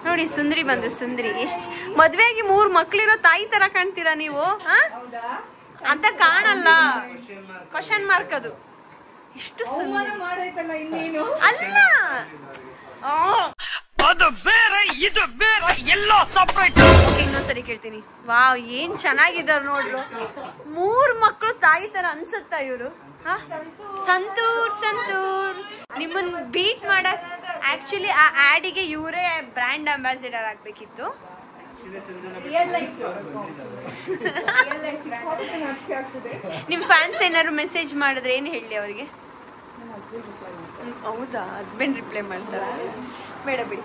ನೋಡಿ. ಸುಂದ್ರಿ ಬಂದ್ರು. ಸುಂದ್ರಿ ಎಷ್ಟ್ ಮದ್ವೆಗೆ 3 ಮಕ್ಳಿರೋ ತಾಯಿ ತರ ಕಾಣ್ತೀರಾ ನೀವು. ಅಂತ ಕಾಣಲ್ಲ. ಕ್ವಶನ್ ಮಾರ್ಕ್ ಅದು. ಇಷ್ಟು ಮಾಡೈತಲ್ಲ ಇನ್ನೇನು. ಅಲ್ಲ, ಅದು ಬೇರೆ ಇದು ಬೇರೆ ಎಲ್ಲ ಸಪರೇಟ್. ಇನ್ನೊಂದ್ಸರಿ ಕೇಳ್ತೀನಿ. ವಾವ್, ಏನ್ ಚೆನ್ನಾಗಿದಾರ ನೋಡ್ರು. 3 ಮಕ್ಕಳು ತಾಯಿ ತರ ಅನ್ಸುತ್ತಾ ಇವ್ರು? ಸಂತೂರ್ ನಿಮ್ಮನ್ ಬೀಟ್ ಮಾಡಕ್ ಆಕ್ಚುಲಿ ಆ ಆಡಿಗೆ ಇವರೇ ಬ್ರ್ಯಾಂಡ್ ಅಂಬಾಸಿಡರ್ ಆಗ್ಬೇಕಿತ್ತು. ನಿಮ್ ಫ್ಯಾನ್ಸ್ ಏನಾದ್ರು ಮೆಸೇಜ್ ಮಾಡಿದ್ರೆ ಏನ್ ಹೇಳಿ ಅವ್ರಿಗೆ? ಹೌದಾ? ಹಸ್ಬೆಂಡ್ ರಿಪ್ಲೈ ಮಾಡ್ತಾರ? ಬೇಡ ಬಿಡಿ.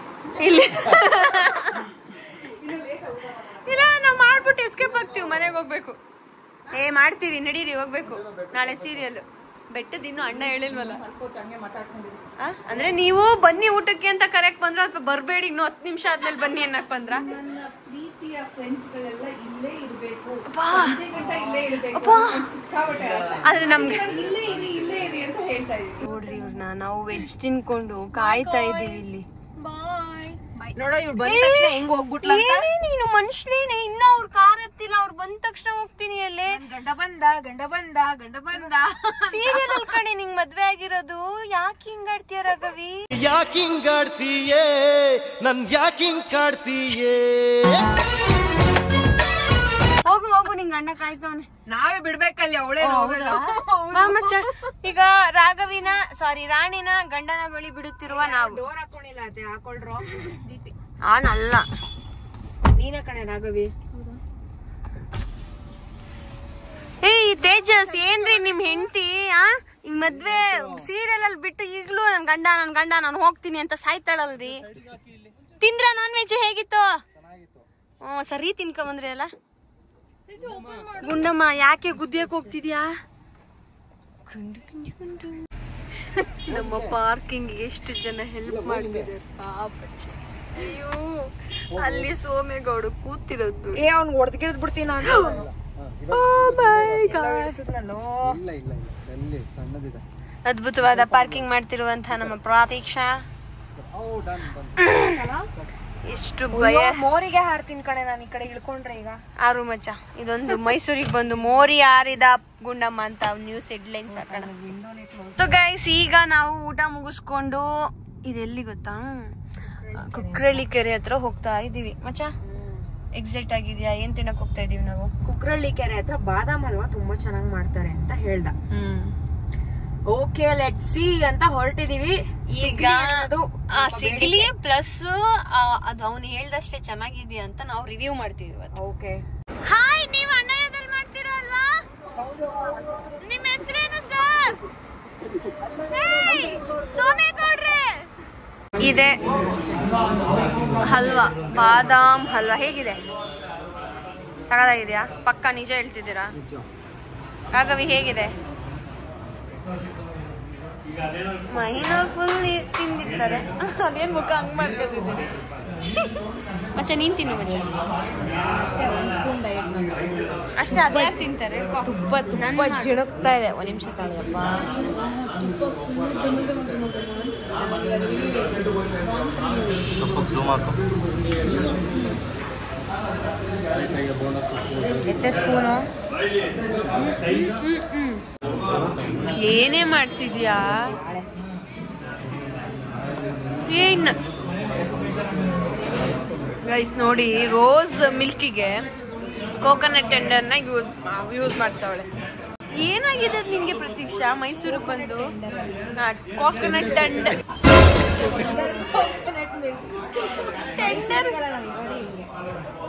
ಇಲ್ಲ, ನಾವ್ ಮಾಡ್ಬಿಟ್ಟು ಎಸ್ಕೇಪ್ ಆಗ್ತೀವಿ. ಮನೆಗೆ ಹೋಗ್ಬೇಕು. ಮಾಡ್ತೀರಿ, ನಡೀರಿ, ಹೋಗ್ಬೇಕು. ನಾಳೆ ಸೀರಿಯಲ್ ಬೆಟ್ಟದ ಇನ್ನು ಅಣ್ಣ ಹೇಳಿಲ್ವಲ್ಲ. ಅಂದ್ರೆ ನೀವು ಬನ್ನಿ ಊಟಕ್ಕೆ ಅಂತ ಕರೆಕ್ಟ್ ಬಂದ್ರ ಅಥವಾ ಬರ್ಬೇಡಿ ಇನ್ನು 10 ನಿಮಿಷ ಆದ್ಮೇಲೆ ಬನ್ನಿ ಅನ್ನಕ್ ಬಂದ್ರ? ನನ್ನ ಪ್ರೀತಿಯ ಫ್ರೆಂಡ್ಸ್ ಗಳೆಲ್ಲ ಇಲ್ಲೇ ಇರ್ಬೇಕು, ಆದ್ರೆ ನಮ್ಗೆ ಇಲ್ಲೇ ಇರಿ ಅಂತ ಹೇಳ್ತಾ ಇದೀವಿ. ನೋಡ್ರಿ ಇವ್ರನ್ನ ನಾವು ವೆಜ್ ತಿನ್ಕೊಂಡು ಕಾಯ್ತಾ ಇದೀವಿ ಇಲ್ಲಿ. ನೋಡೋ ಇವ್ರು ಬಂದ ತಕ್ಷಣ ಹೆಂಗ್ ಹೋಗ್ಬಿಟ್ಲ. ನೀನು ಮನುಷ್ಯನೇನೆ, ಇನ್ನ ಅವ್ರ ಕಾರ್ ಎತ್ತಿಲ್ಲ, ಅವ್ರು ಬಂದ ತಕ್ಷಣ ಹೋಗ್ತೀನಿ ಅಲ್ಲೇ. ಗಂಡ ಬಂದ ಸೀರಿಯಲ್ ಅಲ್ಲಿ ಕಣೆ ನಿಂಗ್ ಮದ್ವೆ ಆಗಿರೋದು. ಯಾಕೆ ಹಿಂಗಾಡ್ತೀಯ ರಾಘವಿ? ಯಾಕಿಂಗಾಡ್ತೀಯೇ ನನ್ ಯಾಕಿಂಗ್ ಕಾಡ್ತೀಯೇ? ಹೋಗು ಹೋಗು, ನಿಂಗ್ ಅಣ್ಣ ಕಾಯ್ತವನೆ. ನಾವೇ ಬಿಡ್ಬೇಕಲ್ಲಿ, ಅವಳೇ ಈಗ ರಾಣಿನ ಗಂಡನ ಬಳಿ ಬಿಡುತ್ತಿರುವ ನಾವು. ಡೋರ್ ಹಾಕೊಂಡಿಲ್ಲ ಅದೇ ಹಾಕೊಳ್ರು. ಆನಲ್ಲ ನೀನ ಕಣೆ ರಾಘವಿ. ಏಯ್ ತೇಜಸ್, ಏನ್ರಿ ನಿಮ್ ಹೆಂಡತಿ ಈ ಮದ್ವೆ ಸೀರಿಯಲ್ ಅಲ್ಲಿ ಬಿಟ್ಟು ಈಗ್ಲೂ ನನ್ ಗಂಡ ನಾನು ಹೋಗ್ತೀನಿ ಅಂತ ಸಾಯ್ತಾಳಲ್ರಿ. ತಿಂದ್ರ ನಾನ್ ವೆಜ್ ಹೇಗಿತ್ತು? ಸರಿ ತಿನ್ಕೊಂಬಂದ್ರಿ ಅಲ್ಲ. ಗುಂಡಮ್ಮ ಯಾಕೆ ಗುದ್ದಿಯಕ್ ಹೋಗ್ತಿದ್ಯಾ? ನಮ್ಮ ಪಾರ್ಕಿಂಗ್ ಎಷ್ಟು ಜನ ಹೆಲ್ಪ್ ಮಾಡ್ತಿದ್ದಾರೆ ಪಾಪಚ್ಚ. ಅಯ್ಯೋ ಅಲ್ಲಿ ಸೋಮೇಗೌಡ ಕೂತಿರೋದು. ಅವ್ನ್ ಹೊಡೆದ್ಗಿಡ್ ಬಿಡ್ತೀನಿ ನಾನು. ಅದ್ಭುತವಾದ ಪಾರ್ಕಿಂಗ್ ಮಾಡ್ತಿರುವಂತಹ ನಮ್ಮ ಪ್ರತೀಕ್ಷಾ. ಎಷ್ಟು ಭಯ. ಮೋರಿಗೆ ಹಾರ್ತೀನಿ ಕಣೆ ನಾನು ಈ ಕಡೆ ಇಳ್ಕೊಂಡ್ರೆ. ಈಗ ಆರು ಮಚ್ಚ, ಇದೊಂದು ಮೈಸೂರಿಗೆ ಬಂದು ಮೋರಿ ಹಾರಿದ ಗುಂಡಮ್ಮ ಅಂತ ನ್ಯೂಸ್ ಹೆಡ್ಲೈನ್ಸ್ ಹಾಕೋಣ. ಸೊ ಗೈಸ್, ಈಗ ನಾವು ಊಟ ಮುಗಿಸ್ಕೊಂಡು ಇದೆಲ್ಲಿ ಗೊತ್ತಾ, ಕುಕ್ರಳ್ಳಿ ಕೆರೆ ಹತ್ರ ಹೋಗ್ತಾ ಇದೀವಿ. ಮಚ್ಚ ಎಕ್ಸೈಟ್ ಆಗಿದ್ಯಾ? ಏನ್ ತಿನ್ನಕ್ ಹೋಗ್ತಾ ಇದೀವಿ ನಾವು? ಕುಕ್ರಳ್ಳಿ ಕೆರೆ ಹತ್ರ ಬಾದಾಮ್ ಹಲ್ವಾ ತುಂಬಾ ಚೆನ್ನಾಗಿ ಮಾಡ್ತಾರೆ ಅಂತ ಹೇಳ್ದ. ಓಕೆ ಲೆಟ್ ಸಿ ಅಂತ ಹೊರಟಿದೀವಿ. ಈಗ ಸಿಗ್ಲಿ ಪ್ಲಸ್ ಅದು ಅವ್ನು ಹೇಳ್ದಷ್ಟೇ ಚೆನ್ನಾಗಿದ್ಯಾ ಅಂತ ನಾವು ರಿವ್ಯೂ ಮಾಡ್ತೀವಿ ಇವತ್ತು. ಓಕೆ. ಹಾಯ್, ನೀವು ಅಣ್ಣಯ್ಯದಲ್ಲಿ ಮಾಡ್ತೀರಾ ಅಲ್ವಾ? ನಿಮ್ಮ ಹೆಸರೇನು ಸರ್? ಸೋಮೇಗೌಡ್ರೆ. ಇದೆ ಹಲ್ವಾ, ಬಾದಾಮ್ ಹಲ್ವಾ. ಹೇಗಿದೆ? ಸಗದಾಗಿದ್ಯಾ? ಪಕ್ಕ ನಿಜ ಹೇಳ್ತಿದ್ದೀರಾ? ರಾಘವಿ ಹೇಗಿದೆ? ಮಹಿನವ್ರು ಫುಲ್ ತಿಂದಿರ್ತಾರೆ. ಅದೇನ್ ಮುಖ ಹಂಗ್ ಮಾಡ್ಕೊತಿದ್ದೀನಿ. ಮಚ್ಚ ನೀನ್ ತಿನ್ನು ಮಚ್ಚ. ಅಷ್ಟೇ, ಅದೇ ಯಾಕೆ ತಿಂತಾರೆ? ತುಪ್ಪ ಜಿಣುಕ್ತಾ ಇದೆ. ಒಂದ್ ನಿಮಿಷ ತಾಳಿಯಪ್ಪ. ಎತ್ತೆ ಸ್ಪೂನು. ಏನೇ ಮಾಡ್ತಿದ್ಯಾ? ಏನ್ ಗೈಸ್ ನೋಡಿ, ರೋಸ್ ಮಿಲ್ಕಿಗೆ ಕೋಕೋನಟ್ ಟೆಂಡರ್ನ ಯೂಸ್ ಮಾಡ್ತಾವಳೆ. ಏನಾಗಿದೆ ನಿನ್ಗೆ ಪ್ರತೀಕ್ಷಾ? ಮೈಸೂರಿಗೆ ಬಂದು ಕೋಕೋನಟ್ ಟೆಂಡರ್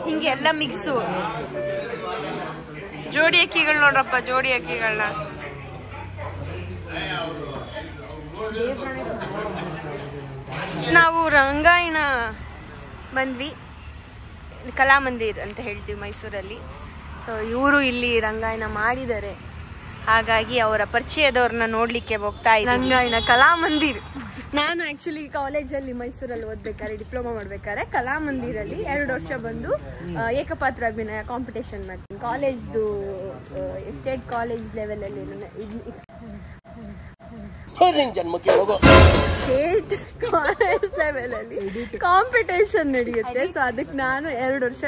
ಹಿಂಗೆ ಎಲ್ಲ ಮಿಕ್ಸು. ಜೋಡಿ ಅಕ್ಕಿಗಳು ನೋಡ್ರಪ್ಪ, ಜೋಡಿ ಅಕ್ಕಿಗಳನ್ನ. ನಾವು ರಂಗಾಯಣ ಬಂದ್ವಿ, ಕಲಾಮಂದಿರ್ ಅಂತ ಹೇಳ್ತೀವಿ ಮೈಸೂರಲ್ಲಿ. ಸೊ ಇವರು ಇಲ್ಲಿ ರಂಗಾಯಣ ಮಾಡಿದ್ದಾರೆ, ಹಾಗಾಗಿ ಅವರ ಪರಿಚಯದವ್ರನ್ನ ನೋಡ್ಲಿಕ್ಕೆ ಹೋಗ್ತಾ ಇದ್ದೀವಿ. ರಂಗಾಯಣ ಕಲಾಮಂದಿರ್. ನಾನು ಆಕ್ಚುಲಿ ಕಾಲೇಜಲ್ಲಿ ಮೈಸೂರಲ್ಲಿ ಓದ್ಬೇಕಾದ್ರೆ, ಡಿಪ್ಲೊಮಾ ಮಾಡ್ಬೇಕಾದ್ರೆ ಕಲಾಮಂದಿರಲ್ಲಿ 2 ವರ್ಷ ಬಂದು ಏಕಪಾತ್ರ ಅಭಿನಯ ಕಾಂಪಿಟೇಷನ್ ಮಾಡ್ತೀನಿ. ಕಾಲೇಜ್ದು ಸ್ಟೇಟ್ ಕಾಲೇಜ್ ಲೆವೆಲಲ್ಲಿ ಸ್ಟೇಟ್ ಕಾಲೇಜ್ ಲೆವೆಲಲ್ಲಿ ಕಾಂಪಿಟೇಷನ್ ನಡೆಯುತ್ತೆ. ಸೊ ಅದಕ್ಕೆ ನಾನು 2 ವರ್ಷ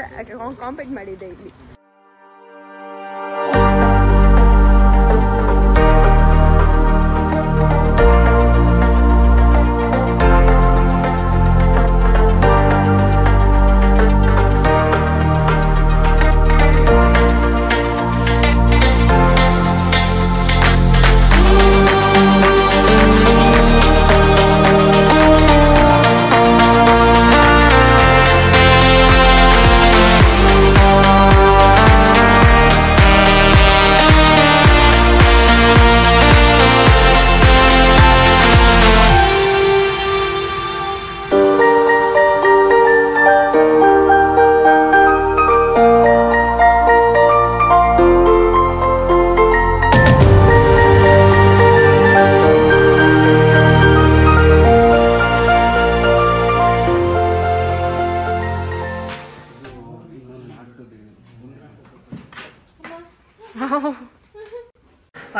ಕಾಂಪೀಟ್ ಮಾಡಿದ್ದೆ ಇಲ್ಲಿ.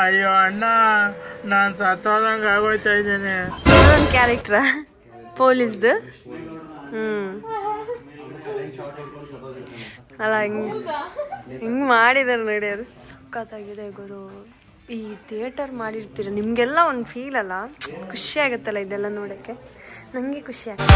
ಅಯ್ಯೋ ಅಣ್ಣ ನಾನ್ ಸತ್ತೋದಂಗ ಆಗೋಯ್ತಾ ಇದ್ದೇನೆ. ಒಂದು ಕ್ಯಾರೆಕ್ಟ್ರ ಪೊಲೀಸ್ದು. ಅಲ್ಲ ಹಿಂಗ್ ಮಾಡಿದಾರೆ ನೋಡಿ, ಅದು ಸಖತ್ತಾಗಿದೆ ಗುರು. ಈ ಥಿಯೇಟರ್ ಮಾಡಿರ್ತೀರ, ನಿಮ್ಗೆಲ್ಲ ಒಂದು ಫೀಲ್ ಅಲ್ಲ, ಖುಷಿ ಆಗುತ್ತಲ್ಲ ಇದೆಲ್ಲ ನೋಡಕ್ಕೆ. ನಂಗೆ ಖುಷಿ ಆಗುತ್ತೆ.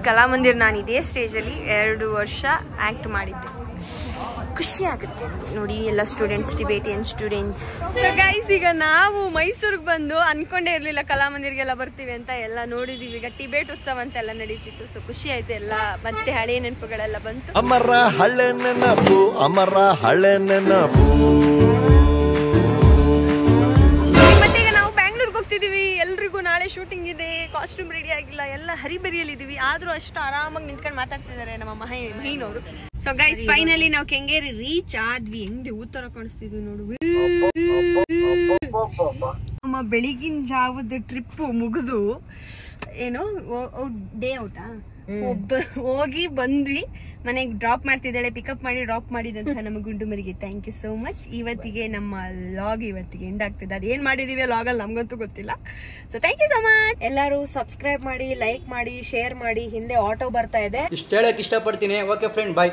ಕಲಾಮಂದಿರ್ ನಾನು ಇದೇ ಸ್ಟೇಜಲ್ಲಿ 2 ವರ್ಷ ಆ್ಯಕ್ಟ್ ಮಾಡಿದ್ದೆ. ಖುಷಿ ಆಗುತ್ತೆ ನೋಡಿ, ಎಲ್ಲ ಸ್ಟೂಡೆಂಟ್ಸ್, ಟಿಬೇಟಿಯನ್ ಸ್ಟೂಡೆಂಟ್ಸ್. ಗೈಸ್, ಈಗ ನಾವು ಮೈಸೂರಿಗೆ ಬಂದು ಅನ್ಕೊಂಡೇ ಇರಲಿಲ್ಲ ಕಲಾಮಂದಿರ್ಗೆಲ್ಲ ಬರ್ತೀವಿ ಅಂತ. ಎಲ್ಲ ನೋಡಿದೀವಿ. ಈಗ ಟಿಬೇಟ್ ಉತ್ಸವ ಅಂತ ಎಲ್ಲ ನಡೀತಿತ್ತು. ಸೊ ಖುಷಿ ಆಯ್ತು. ಎಲ್ಲ ಮತ್ತೆ ಹಳೆ ನೆನಪುಗಳೆಲ್ಲ ಬಂತು. ಅಮರ ಹಳೆ ನೆನಪು, ಅಮರ ಹಳೆ ನೆನಪು. ಹೋಗ್ತಿದೀವಿ. ಎಲ್ರಿಗೂ ನಾಳೆ ಶೂಟಿಂಗ್ ಇದೆ, ಕಾಸ್ಟ್ಯೂಮ್ ರೆಡಿ ಆಗಿಲ್ಲ, ಎಲ್ಲ ಹರಿಬರಿಯಲ್ಲಿದ್ದೀವಿ. ಆದ್ರೂ ಅಷ್ಟು ಆರಾಮಾಗಿ ನಿಂತ್ಕೊಂಡು ಮಾತಾಡ್ತಿದ್ದಾರೆ ನಮ್ಮ ಮಹೀನವರು. ಸೊ ಗೈಸ್, ಫೈನಲಿ ನಾವು ಕೆಂಗೇರಿ ರೀಚ್ ಆದ್ವಿ. ಹೆಂಗೆ ಊತರ ಕಾಣಿಸ್ತಿದ್ವಿ ನೋಡು. ನಮ್ಮ ಬೆಳಿಗಿನ ಜಾವದ ಟ್ರಿಪ್ ಮುಗಿದು ಏನು ಡೇ ಔಟಾ ಹೋಗಿ ಬಂದ್ವಿ. ಮನೆಗೆ ಡ್ರಾಪ್ ಮಾಡ್ತಿದ್ದಾಳೆ, ಪಿಕಪ್ ಮಾಡಿ ಡ್ರಾಪ್ ಮಾಡಿದಂತ ನಮ್ಮ ಗುಂಡುಮರಿಗೆ ಥ್ಯಾಂಕ್ ಯು ಸೋ ಮಚ್. ಇವತ್ತಿಗೆ ನಮ್ಮ ಲಾಗ್ ಇವತ್ತಿಗೆ ಎಂಡ್ ಆಗ್ತಿದೆ. ಅದೇನ್ ಮಾಡಿದೀವಿ ಲಾಗಲ್ಲಿ ನಮ್ಗಂತೂ ಗೊತ್ತಿಲ್ಲ. So thank you so much. ಎಲ್ಲರೂ ಸಬ್ಸ್ಕ್ರೈಬ್ ಮಾಡಿ, ಲೈಕ್ ಮಾಡಿ, ಶೇರ್ ಮಾಡಿ. ಹಿಂದೆ ಆಟೋ ಬರ್ತಾ ಇದೆ. ಇಷ್ಟ ಹೇಳಕ್ ಇಷ್ಟಪಡ್ತೀನಿ. ಓಕೆ ಫ್ರೆಂಡ್, ಬಾಯ್.